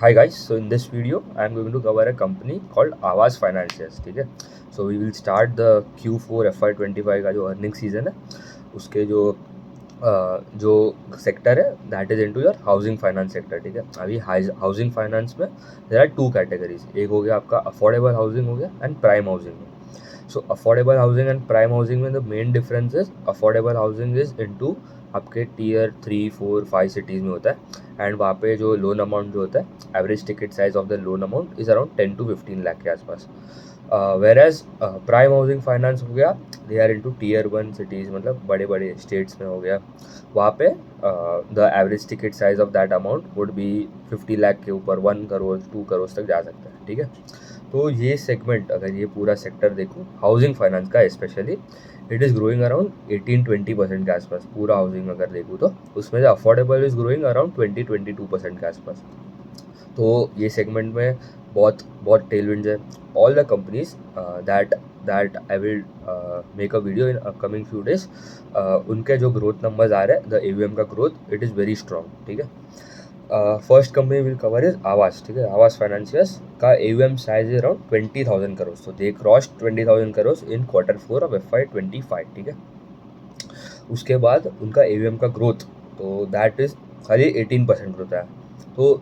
Hi guys, so in this video I am going to cover a company called Aavas Financials. ठीक है, so we will start the Q4 FY25 का जो earning season है उसके जो sector है that is into your housing finance sector. ठीक है, अभी हाउसिंग फाइनेंस में देयर आर टू कैटेगरीज. एक हो गया आपका अफोर्डेबल हाउसिंग हो गया एंड प्राइम हाउसिंग में. So affordable housing and prime housing में the main difference is affordable housing is into आपके टीयर 3, 4, 5 सिटीज़ में होता है एंड वहाँ पे जो लोन अमाउंट जो होता है average ticket size of the loan amount is around 10 to 15 lakh के आसपास. Whereas prime housing finance हो गया they are into tier 1 cities, मतलब बड़े बड़े स्टेट्स में हो गया. वहाँ पे the average ticket size of that amount would be 50 lakh के ऊपर, 1 करोड़ 2 करोड़ तक जा सकता है. ठीक है, तो ये सेगमेंट अगर ये पूरा सेक्टर देखो हाउसिंग फाइनेंस का specially, it is growing around 18-20% के आसपास. पूरा हाउसिंग अगर देखूँ तो उसमें से अफोर्डेबल इज़ ग्रोइंग अराउंड 20-22% के आसपास. तो ये सेगमेंट में बहुत बहुत टेलविंड्स है. All the companies that I will make a video in upcoming few days, उनके जो ग्रोथ नंबर्स आ रहे हैं, द AUM का growth it is very strong. ठीक है, first company will cover is Aavas. ठीक है, आवास फाइनेंशियर्स का AUM size is around 20,000 crore. तो they crossed 20,000 crore in Q4 of FY25. ठीक है, उसके बाद उनका AUM का ग्रोथ तो दैट इज खाली 18% ग्रोथ है. तो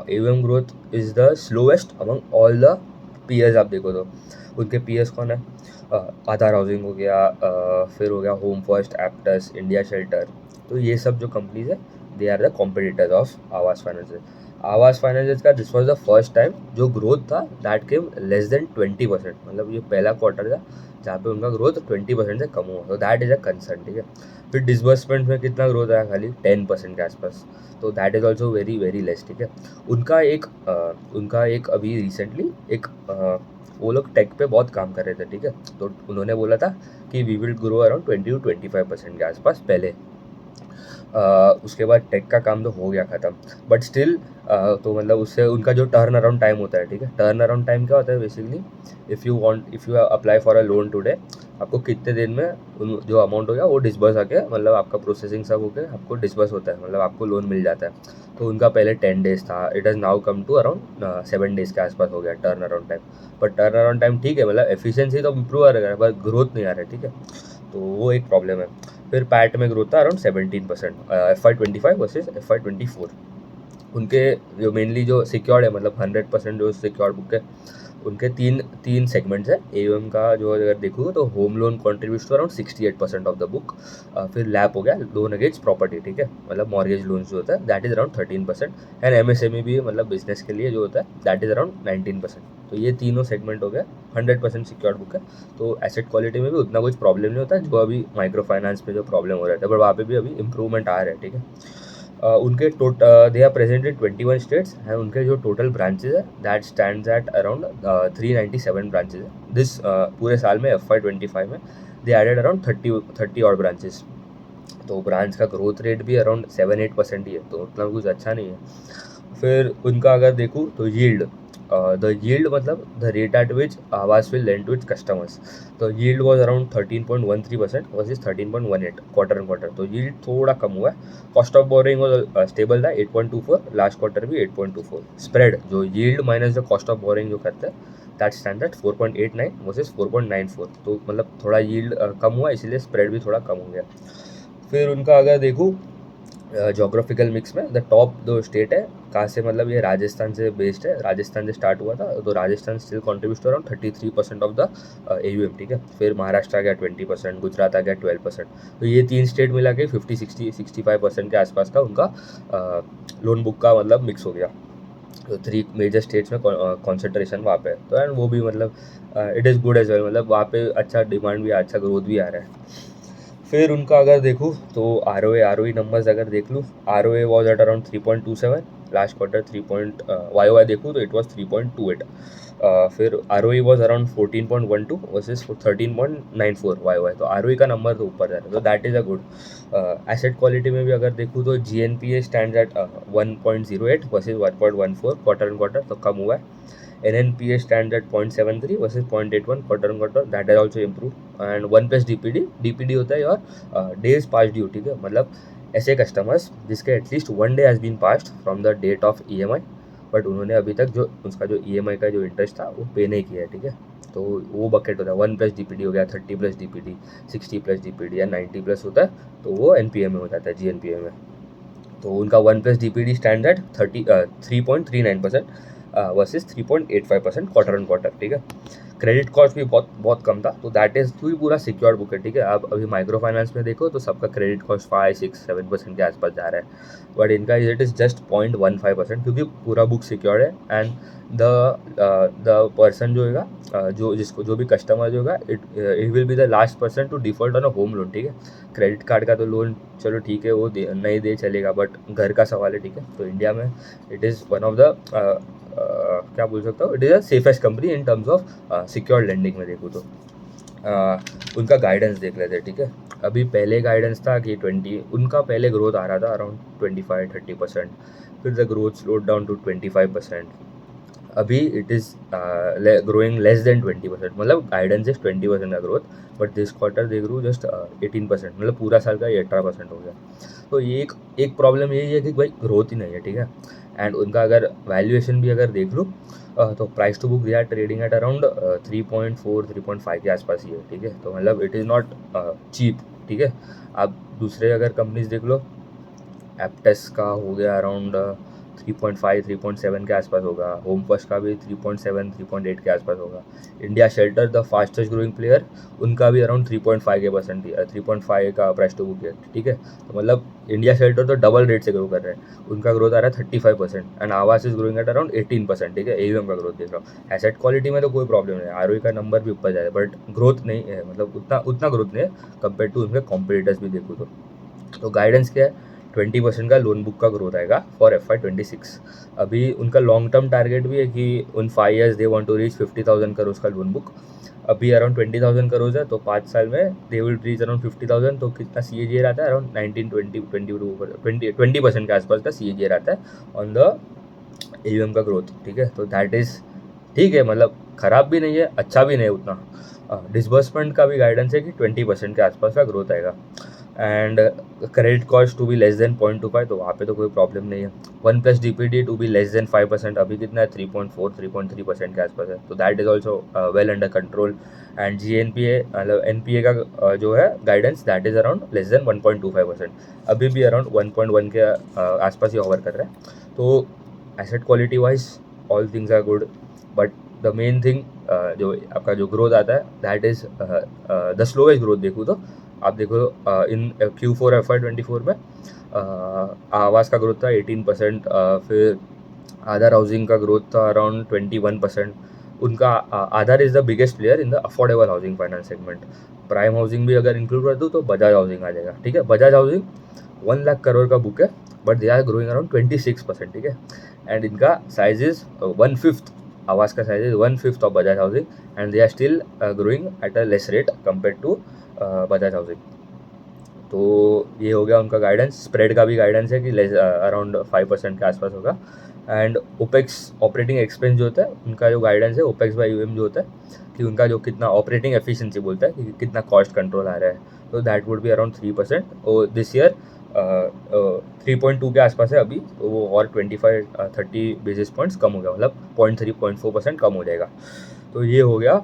AUM growth is the slowest among all the peers. आप देखो तो उनके पीयर्स कौन है, आधार हाउसिंग हो गया, फिर हो गया Home First, Aptus, India Shelter. तो ये सब जो कंपनीज है they are the competitors of Aavas financial. Aavas financial का this was the first time जो ग्रोथ था दैट केम लेस देन 20%. मतलब ये पहला क्वार्टर था जहाँ पे उनका ग्रोथ 20% से कम हुआ. तो दैट इज़ अ कंसर्न. ठीक है, फिर डिसबर्समेंट में कितना ग्रोथ आया, खाली 10% के आसपास. तो that is also very very less. ठीक है, उनका एक अभी रिसेंटली एक वो लोग टेक पे बहुत काम कर रहे थे. ठीक है, तो उन्होंने बोला था कि वी विल ग्रो अराउंड 20-25% के आसपास पहले. उसके बाद टेक का काम तो हो गया ख़त्म, बट स्टिल तो मतलब उससे उनका जो टर्न अराउंड टाइम होता है. ठीक है, टर्न अराउंड टाइम क्या होता है basically, if you apply for a loan today, आपको कितने दिन में जो अमाउंट हो गया वो डिस्बर्स आके, मतलब आपका प्रोसेसिंग सब हो गया, आपको डिस्बर्स होता है, मतलब आपको लोन मिल जाता है. तो उनका पहले 10 days था, it has now come to around 7 days के आसपास हो गया turn around time. But turn around time ठीक है, मतलब एफिशिएंसी तो इंप्रूव आ रहा है बट ग्रोथ नहीं आ रहा है. ठीक है, तो वो एक प्रॉब्लम है. फिर पैट में ग्रोथ था अराउंड 17% FY25 वर्सेज FY24. उनके जो मेनली जो सिक्योर्ड है, मतलब 100% जो सिक्योर्ड बुक है, उनके तीन तीन सेगमेंट्स है. AUM का जो अगर देखोगे तो home loan contribute to around 68% of the book. फिर लैप हो गया लोन अगेंस्ट प्रॉपर्टी. ठीक है, मतलब मॉर्गेज लोन जो होता है that is around 13%. And MSME भी मतलब बिजनेस के लिए जो होता है दैट इज़ अराउंड 19%. तो ये तीनों सेगमेंट हो गया. 100% सिक्योर्ड बुक है, तो एसेट क्वालिटी में भी उतना कुछ प्रॉब्लम नहीं होता है जो अभी माइक्रो फाइनेंस में जो प्रॉब्लम हो रहा था, बट वहाँ पे भी अभी इंप्रूवमेंट आ रहा है. ठीक है, उनके they are present in 21 states and उनके जो टोटल ब्रांचेज है that stands at around 397 branches है. दिस पूरे साल में FY25 में दे एडेड अराउंड 30 और ब्रांचेस. तो ब्रांच का ग्रोथ रेट भी अराउंड 7-8% ही है, तो उतना कुछ अच्छा नहीं है. फिर उनका अगर देखूँ तो द यील्ड मतलब the rate at which Aavas will lend to its customers. तो yield was around 13.13% versus 13.18 quarter and quarter. तो यील्ड थोड़ा कम हुआ है. Cost of borrowing was stable था 8.24, लास्ट क्वार्टर भी 8.24. स्प्रेड जो यील्ड माइनस जो कॉस्ट ऑफ बोरिंग जो करते हैं दैट स्टैंड एट 4.89 वर्सेज 4.94. तो मतलब थोड़ा यील्ड कम हुआ, इसीलिए स्प्रेड भी थोड़ा कम हो गया. फिर उनका अगर देखूँ जोग्राफिकल मिक्स में द टॉप दो स्टेट है कहाँ से, मतलब ये राजस्थान से बेस्ड है. राजस्थान से स्टार्ट हुआ था, तो Rajasthan still contribute to around 33% of the AUM. ठीक है, फिर महाराष्ट्र आ गया 20%, गुजरात आ गया 12%. तो ये तीन स्टेट मिला के 50-60-65% के आसपास का उनका लोन बुक का मतलब मिक्स हो गया. तो 3 मेजर स्टेट्स में कॉन्सेंट्रेशन वहाँ पे है. तो एंड वो भी मतलब it is good as well, मतलब वहाँ पे अच्छा डिमांड भी, अच्छा ग्रोथ भी आ रहा है. फिर उनका अगर देखूँ तो ROE नंबर्स अगर देख लूँ, ROA was at around 3.27, last quarter 3 YOY देखूँ तो इट वॉज 3.28. फिर ROE was around 14.12 versus 13.94 YOY. तो ROE का नंबर तो ऊपर जा रहा है, तो that is a good. Asset quality में भी अगर देखूँ तो GNPA stand at 1.08 versus 1.14 quarter and quarter, तो कम हुआ है. NNPA stands at 0.73 versus 0.81 quarter on quarter, that has also improved. And 1+ DPD होता है और डेज पास ड्यू. ठीक है, मतलब ऐसे कस्टमर्स जिसके at least 1 day has been passed from the date of EMI, but उन्होंने अभी तक जो उसका जो EMI का जो इंटरेस्ट था वो पे नहीं किया है, ठीक है। तो वो बकेट होता है 1+ DPD हो गया, 30+ DPD, 60+ DPD या 90+ होता है, तो वो NPA में हो जाता है, GNPA में। तो उनका 1+ DPD stand at 3.39% versus 3.85% quarter on quarter, ठीक है। क्रेडिट कॉस्ट भी बहुत बहुत कम था, तो दैट इज भी पूरा सिक्योर्ड बुक है, ठीक है। आप अभी माइक्रो फाइनेंस में देखो तो सबका क्रेडिट कॉस्ट 5, 6, 7% के आसपास जा रहा है, बट इनका इट इज़ जस्ट 0.15%, क्योंकि पूरा बुक सिक्योर्ड है। एंड द पर्सन जो होगा, जो जिसको जो भी कस्टमर जो होगा, it will be the last person to default on a home loan, ठीक है। क्रेडिट कार्ड का तो लोन चलो ठीक है, वो नहीं दे चलेगा, बट घर का सवाल है, ठीक है। तो इंडिया में it is one of the क्या बोल सकता हूँ, it is a safest company in terms of secure lending में देखूँ तो। उनका गाइडेंस देख लेते हैं, ठीक है। अभी पहले गाइडेंस था कि 20, उनका पहले ग्रोथ आ रहा था अराउंड 25-30%, फिर the growth slowed down to 25%। अभी it is growing less than 20%, मतलब गाइडेंस इज 20% का growth, but this quarter they grow just 18%, मतलब पूरा साल का ये 18% हो गया। तो ये एक प्रॉब्लम यही है कि भाई ग्रोथ ही नहीं है, ठीक है। एंड उनका अगर वैल्यूएशन भी अगर देख लो तो price to book they are trading at around 3.4-3.5 के आसपास ही है, ठीक है। तो मतलब इट इज़ नॉट चीप, ठीक है। आप दूसरे अगर कंपनीज देख लो, एप्टेस का हो गया अराउंड 3.5-3.7 के आसपास होगा, होम फर्स्ट का भी 3.7-3.8 के आसपास होगा। India shelter the fastest growing player, उनका भी अराउंड 3.5 के 3.5 का प्राइस टू बुक है, ठीक है। तो मतलब इंडिया शेल्टर तो डबल रेट से ग्रो कर रहे हैं, उनका ग्रोथ आ रहा है 35%, एंड आवास इज ग्रोइंग एट अराउंड 18%, ठीक है। AUM का ग्रोथ देख रहा हूँ। एसेट क्वालिटी में तो कोई प्रॉब्लम नहीं, ROE का नंबर भी ऊपर जाए, बट ग्रोथ नहीं है, मतलब उतना ग्रोथ नहीं है कंपेयर टू उनके कॉम्पिटिटर्स भी देखो तो गाइडेंस क्या है, 20% का लोन बुक का ग्रोथ आएगा फॉर FY26। अभी उनका लॉन्ग टर्म टारगेट भी है कि उन 5 years they want to reach 50,000 crore का लोन बुक। अभी अराउंड 20,000 करोड़ है, तो 5 साल में दे विल रीच अराउंड 50,000, तो कितना CAGR आता है, अराउंड 20% के आसपास का CAGR आता है ऑन द AUM का ग्रोथ, ठीक है। तो दैट इज़ ठीक है, मतलब ख़राब भी नहीं है, अच्छा भी नहीं उतना। डिसबर्समेंट का भी गाइडेंस है कि 20% के आसपास का ग्रोथ आएगा, and credit cost to be less than 0.25, तो वहाँ पे तो कोई प्रॉब्लम नहीं है। 1+ DPD to be less than 5%, अभी कितना है 3.4-3.3% के आसपास है, तो that is also well under control. And GNPA मतलब NPA का जो है guidance, that is around less than 1.25%, अभी भी अराउंड 1.1 के आसपास ही ओवर कर रहा है। तो asset quality wise all things are good, but the main thing जो आपका जो ग्रोथ आता है, that is the slowest growth देखूँ तो आप देखो इन Q4 FY24 में आवास का ग्रोथ था 18%, फिर आधार हाउसिंग का ग्रोथ था अराउंड 21%। उनका Aadhar is the biggest player in the affordable housing finance segment. Prime housing भी अगर इंक्लूड कर दूँ तो बजाज हाउसिंग आ जाएगा, ठीक है। बजाज हाउसिंग 1 लाख करोड़ का बुक है, but they are growing around 26%, ठीक है। एंड इनका साइज इज 1/5, आवास का size is 1/5 of Bajaj housing, and they are still growing at a less rate compare to Bajaj housing. तो ये हो गया उनका गाइडेंस। स्प्रेड का भी गाइडेंस है कि अराउंड 5% के आसपास होगा। एंड ओपेक्स ऑपरेटिंग एक्सपेंस जो होता है, उनका जो गाइडेंस है ओपेक्स बाई यूएम जो होता है, कि उनका जो कितना ऑपरेटिंग एफिशिएंसी बोलता है कि कितना कॉस्ट कंट्रोल आ रहा है, तो दैट वुड बी अराउंड 3%। और दिस ईयर 3.2 के आसपास है अभी, तो वो और 25-30 बेसिस पॉइंट्स कम हो गया, मतलब 0.3-0.4% कम हो जाएगा। तो ये हो गया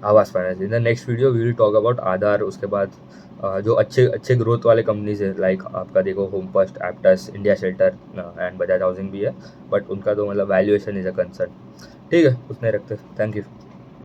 Aavas finance. In the next video we will talk about Aadhar, उसके बाद जो अच्छे अच्छे ग्रोथ वाले कंपनीज है, लाइक आपका देखो home First, Aptus, India shelter and Bajaj housing भी है, बट उनका तो मतलब वैल्यूएशन इज अ कंसर्न, ठीक है। उतने रखते, थैंक यू।